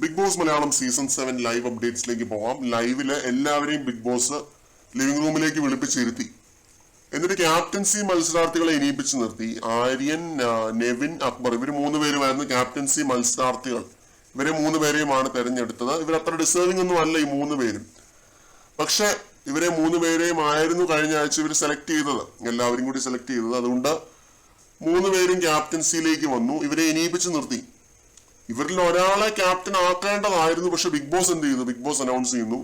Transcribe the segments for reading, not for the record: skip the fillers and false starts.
Big Boss Malayalam season 7 live അപ്ഡേറ്റ്സിലേക്ക് പോകാം. ലൈവില് എല്ലാവരെയും ബിഗ് ബോസ് ലിവിംഗ് റൂമിലേക്ക് വിളിപ്പിച്ചിരുത്തി. എന്നിട്ട് ക്യാപ്റ്റൻസി മത്സരാർത്ഥികളെ ഇനിയിപ്പിച്ച് നിർത്തി. ആര്യൻ, നെവിൻ, അക്ബർ ഇവർ 3 പേരുമായിരുന്നു ക്യാപ്റ്റൻസി മത്സരാർത്ഥികൾ. ഇവരെ 3 പേരെയുമാണ് തെരഞ്ഞെടുത്തത്. ഇവരത്ര ഡിസേർവിംഗ് ഒന്നും അല്ല ഈ 3 പേരും. പക്ഷെ ഇവരെ 3 പേരെയും ആയിരുന്നു കഴിഞ്ഞ ആഴ്ച ഇവർ സെലക്ട് ചെയ്തത്, എല്ലാവരും കൂടി സെലക്ട് ചെയ്തത്. അതുകൊണ്ട് 3 പേരും ക്യാപ്റ്റൻസിയിലേക്ക് വന്നു. ഇവരെ ഇനിയിപ്പിച്ച് നിർത്തി. ഇവരിൽ ഒരാളെ ക്യാപ്റ്റൻ ആക്കേണ്ടതായിരുന്നു. പക്ഷെ ബിഗ് ബോസ് എന്ത് ചെയ്യുന്നു? ബിഗ് ബോസ് അനൗൺസ് ചെയ്യുന്നു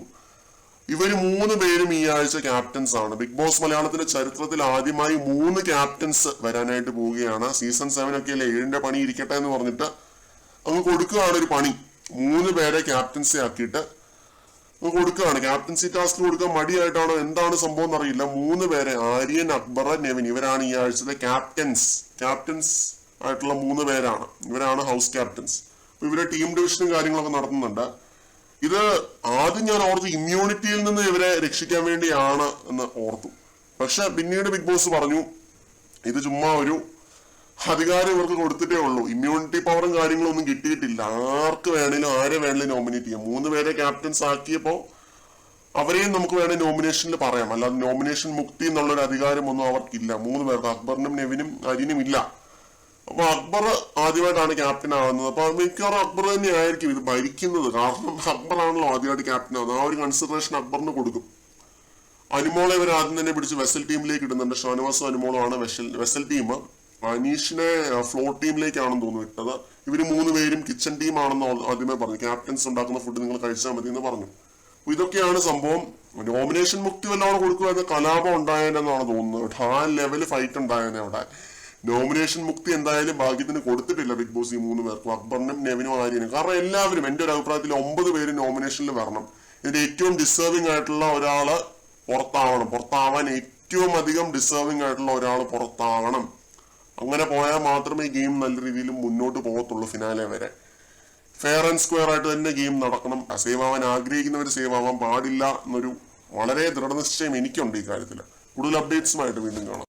ഇവർ 3 പേരും ഈ ആഴ്ച ക്യാപ്റ്റൻസ് ആണ്. ബിഗ് ബോസ് മലയാളത്തിന്റെ ചരിത്രത്തിൽ ആദ്യമായി 3 ക്യാപ്റ്റൻസ് വരാനായിട്ട് പോവുകയാണ്. സീസൺ 7 ഒക്കെ അല്ലേ, 7ന്റെ പണി ഇരിക്കട്ടെ എന്ന് പറഞ്ഞിട്ട് അങ്ങ് കൊടുക്കുകയാണ് ഒരു പണി. 3 പേരെ ക്യാപ്റ്റൻസി ആക്കിയിട്ട് കൊടുക്കുകയാണ്. ക്യാപ്റ്റൻസി ടാസ്ക് കൊടുക്കാൻ മടിയായിട്ടാണോ എന്താണ് സംഭവം എന്നറിയില്ല. 3 പേരെ, ആര്യൻ, അക്ബർ, നെവിൻ, ഇവരാണ് ഈ ആഴ്ചത്തെ ക്യാപ്റ്റൻസ് ആയിട്ടുള്ള 3 പേരാണ്. ഇവരാണ് ഹൗസ് ക്യാപ്റ്റൻസ്. ഇവരെ ടീം ഡിവിഷനും കാര്യങ്ങളൊക്കെ നടത്തുന്നുണ്ട്. ഇത് ആദ്യം ഞാൻ ഓർത്തു ഇമ്മ്യൂണിറ്റിയിൽ നിന്ന് ഇവരെ രക്ഷിക്കാൻ വേണ്ടിയാണ് എന്ന് ഓർത്തു. പക്ഷെ പിന്നീട് ബിഗ് ബോസ് പറഞ്ഞു ഇത് ചുമ്മാ ഒരു അധികാരം ഇവർക്ക് കൊടുത്തിട്ടേ ഉള്ളൂ. ഇമ്മ്യൂണിറ്റി പവറും കാര്യങ്ങളും ഒന്നും കിട്ടിയിട്ടില്ല. ആർക്ക് വേണേലും ആരെ വേണേലും നോമിനേറ്റ് ചെയ്യാം. 3 പേരെ ക്യാപ്റ്റൻസ് ആക്കിയപ്പോ അവരെയും നമുക്ക് വേണേൽ നോമിനേഷനിൽ പറയാം. അല്ലാതെ നോമിനേഷൻ മുക്തി എന്നുള്ളൊരു അധികാരം ഒന്നും അവർക്കില്ല. 3 പേർക്ക്, അക്ബറിനും നെവിനും അരിനും ഇല്ല. അപ്പൊ അക്ബർ ആദ്യമായിട്ടാണ് ക്യാപ്റ്റൻ ആവുന്നത്. അപ്പൊ മിക്കവാറും അക്ബർ തന്നെ ആയിരിക്കും ഇത് ഭരിക്കുന്നത്. കാരണം അക്ബറാണല്ലോ ആദ്യമായിട്ട് ക്യാപ്റ്റൻ ആവുന്നത്. ആ ഒരു കൺസിഡറേഷൻ അക്ബറിന് കൊടുക്കും. അനുമോളെ ഇവർ ആദ്യം തന്നെ പിടിച്ച് വെസൽ ടീമിലേക്ക് ഇടുന്നുണ്ട്. ഷാനവാസും അനുമോളും ആണ് വെസൽ ടീം. അനീഷിനെ ഫ്ലോർ ടീമിലേക്കാണെന്ന് തോന്നുന്നു ഇട്ടത്. ഇവര് 3 പേരും കിച്ചൺ ടീം ആണെന്ന് ആദ്യമേ പറഞ്ഞു. ക്യാപ്റ്റൻസ് ഉണ്ടാക്കുന്ന ഫുഡ് നിങ്ങൾ കഴിച്ചാൽ മതി എന്ന് പറഞ്ഞു. അപ്പൊ ഇതൊക്കെയാണ് സംഭവം. നോമിനേഷൻ മുക്തി വല്ലോണം കൊടുക്കുക, കലാപം ഉണ്ടായെന്നാണ് തോന്നുന്നത്. ആ ലെവല് ഫൈറ്റ് ഉണ്ടായേനെ അവിടെ. നോമിനേഷൻ മുക്തി എന്തായാലും ഭാഗ്യത്തിന് കൊടുത്തിട്ടില്ല ബിഗ് ബോസ് ഈ 3 പേർക്കും, അക്ബറിനും നെവിനും ആര്യനും. കാരണം എല്ലാവരും എന്റെ ഒരു അഭിപ്രായത്തിൽ 9 പേര് നോമിനേഷനിൽ വരണം. ഇതിന്റെ ഏറ്റവും ഡിസേർവിംഗ് ആയിട്ടുള്ള ഒരാള് പുറത്താവാൻ ഏറ്റവും അധികം ഡിസേർവിംഗ് ആയിട്ടുള്ള ഒരാൾ പുറത്താവണം. അങ്ങനെ പോയാൽ മാത്രമേ ഈ ഗെയിം നല്ല രീതിയിൽ മുന്നോട്ട് പോകത്തുള്ളൂ. ഫിനാലെ വരെ ഫെയർ ആൻഡ് സ്ക്വയർ ആയിട്ട് തന്നെ ഗെയിം നടക്കണം. സേവ് ആവാൻ ആഗ്രഹിക്കുന്നവർ സേവ് ആവാൻ പാടില്ല എന്നൊരു വളരെ ദൃഢനിശ്ചയം എനിക്കുണ്ട് ഈ കാര്യത്തിൽ. കൂടുതൽ അപ്ഡേറ്റ്സുമായിട്ട് വീണ്ടും കാണാം.